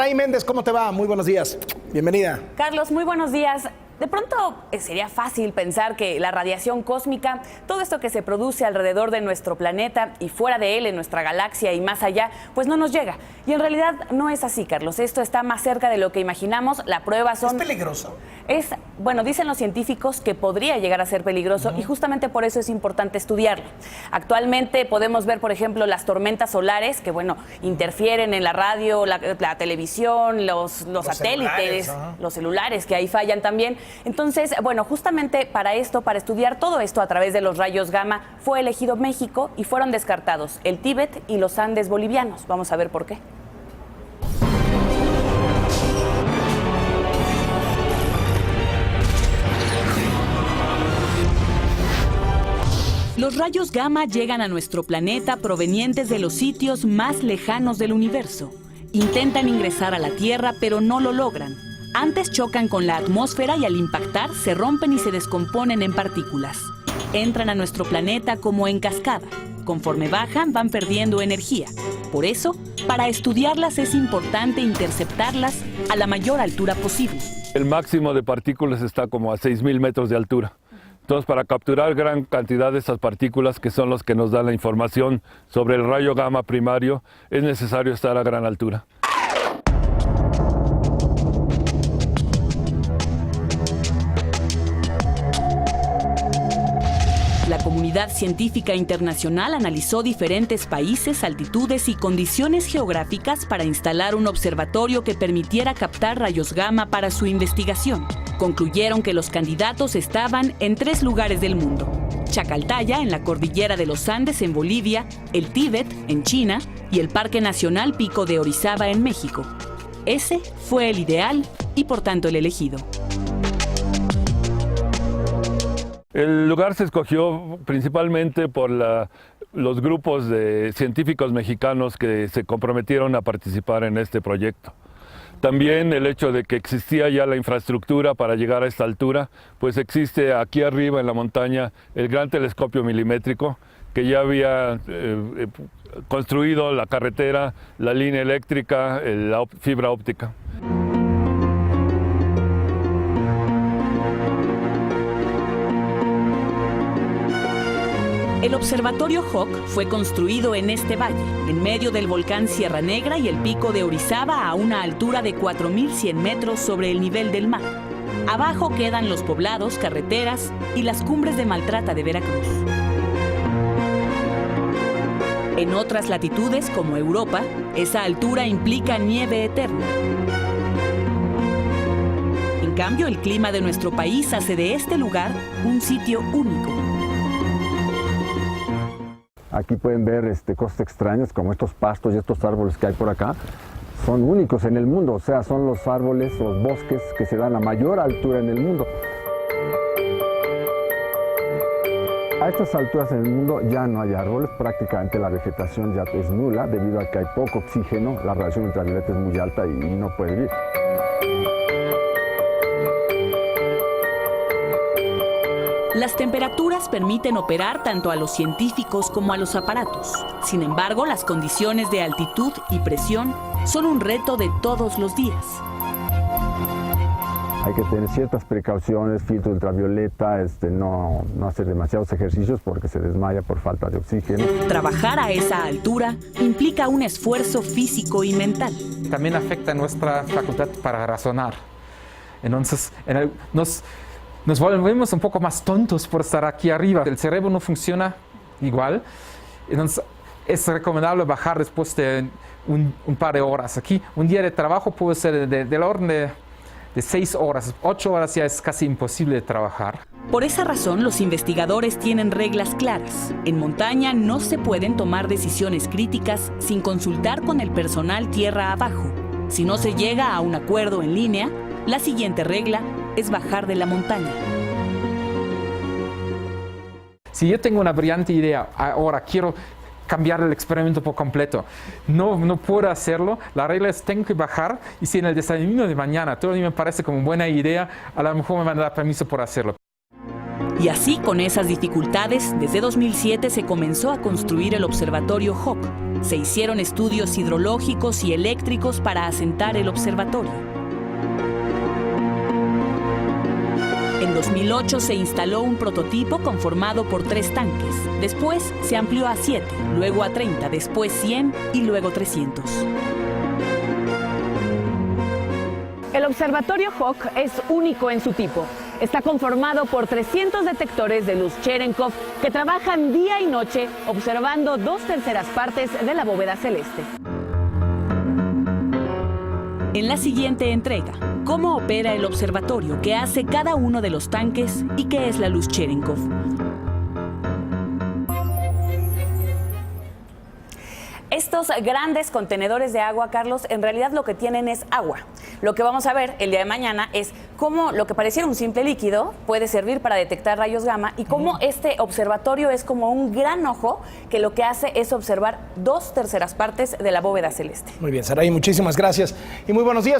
Saraí Méndez, ¿cómo te va? Muy buenos días. Bienvenida. Carlos, muy buenos días. De pronto sería fácil pensar que la radiación cósmica, todo esto que se produce alrededor de nuestro planeta y fuera de él, en nuestra galaxia y más allá, pues no nos llega. Y en realidad no es así, Carlos. Esto está más cerca de lo que imaginamos. La prueba son... ¿Es peligroso? Bueno, dicen los científicos que podría llegar a ser peligroso y justamente por eso es importante estudiarlo. Actualmente podemos ver, por ejemplo, las tormentas solares que, bueno, interfieren en la radio, la televisión, los satélites, los celulares que ahí fallan también. Entonces, bueno, justamente para estudiar todo esto a través de los rayos gamma, fue elegido México y fueron descartados el Tíbet y los Andes bolivianos. Vamos a ver por qué. Los rayos gamma llegan a nuestro planeta provenientes de los sitios más lejanos del universo. Intentan ingresar a la Tierra, pero no lo logran. Antes chocan con la atmósfera y al impactar se rompen y se descomponen en partículas. Entran a nuestro planeta como en cascada. Conforme bajan, van perdiendo energía. Por eso, para estudiarlas es importante interceptarlas a la mayor altura posible. El máximo de partículas está como a 6,000 metros de altura. Entonces, para capturar gran cantidad de estas partículas, que son los que nos dan la información sobre el rayo gamma primario, es necesario estar a gran altura. La comunidad científica internacional analizó diferentes países, altitudes y condiciones geográficas para instalar un observatorio que permitiera captar rayos gamma para su investigación. Concluyeron que los candidatos estaban en 3 lugares del mundo: Chacaltaya, en la cordillera de los Andes, en Bolivia; el Tíbet, en China; y el Parque Nacional Pico de Orizaba, en México. Ese fue el ideal y, por tanto, el elegido. El lugar se escogió principalmente por los grupos de científicos mexicanos que se comprometieron a participar en este proyecto. También el hecho de que existía ya la infraestructura para llegar a esta altura, pues existe aquí arriba en la montaña el gran telescopio milimétrico que ya había construido la carretera, la línea eléctrica, la fibra óptica. El observatorio HOC fue construido en este valle, en medio del volcán Sierra Negra y el Pico de Orizaba, a una altura de 4.100 metros sobre el nivel del mar. Abajo quedan los poblados, carreteras y las cumbres de Maltrata de Veracruz. En otras latitudes, como Europa, esa altura implica nieve eterna. En cambio, el clima de nuestro país hace de este lugar un sitio único. Aquí pueden ver cosas extrañas como estos pastos y estos árboles que hay por acá. Son únicos en el mundo, o sea, son los árboles, los bosques que se dan a mayor altura en el mundo. A estas alturas en el mundo ya no hay árboles, prácticamente la vegetación ya es nula debido a que hay poco oxígeno, la radiación ultravioleta es muy alta y no puede vivir. Las temperaturas permiten operar tanto a los científicos como a los aparatos. Sin embargo, las condiciones de altitud y presión son un reto de todos los días. Hay que tener ciertas precauciones, filtro ultravioleta, no hacer demasiados ejercicios porque se desmaya por falta de oxígeno. Trabajar a esa altura implica un esfuerzo físico y mental. También afecta nuestra facultad para razonar. Entonces, nos volvemos un poco más tontos por estar aquí arriba. El cerebro no funciona igual. Entonces, es recomendable bajar después de un par de horas. Aquí, un día de trabajo puede ser del orden de 6 horas. 8 horas ya es casi imposible de trabajar. Por esa razón, los investigadores tienen reglas claras. En montaña no se pueden tomar decisiones críticas sin consultar con el personal tierra abajo. Si no se llega a un acuerdo en línea, la siguiente regla es bajar de la montaña. Si yo tengo una brillante idea, ahora quiero cambiar el experimento por completo, no puedo hacerlo, la regla es tengo que bajar, y si en el desayuno de mañana todo me parece como buena idea, a lo mejor me van a dar permiso por hacerlo. Y así, con esas dificultades, desde 2007 se comenzó a construir el observatorio HOC, Se hicieron estudios hidrológicos y eléctricos para asentar el observatorio. En 2008 se instaló un prototipo conformado por 3 tanques. Después se amplió a 7, luego a 30, después 100 y luego 300. El observatorio Hawk es único en su tipo. Está conformado por 300 detectores de luz Cherenkov que trabajan día y noche observando 2/3 partes de la bóveda celeste. En la siguiente entrega, ¿cómo opera el observatorio? ¿Qué hace cada uno de los tanques? ¿Y qué es la luz Cherenkov? Estos grandes contenedores de agua, Carlos, en realidad lo que tienen es agua. Lo que vamos a ver el día de mañana es cómo lo que pareciera un simple líquido puede servir para detectar rayos gamma y cómo este observatorio es como un gran ojo que lo que hace es observar 2/3 partes de la bóveda celeste. Muy bien, Saray, muchísimas gracias y muy buenos días.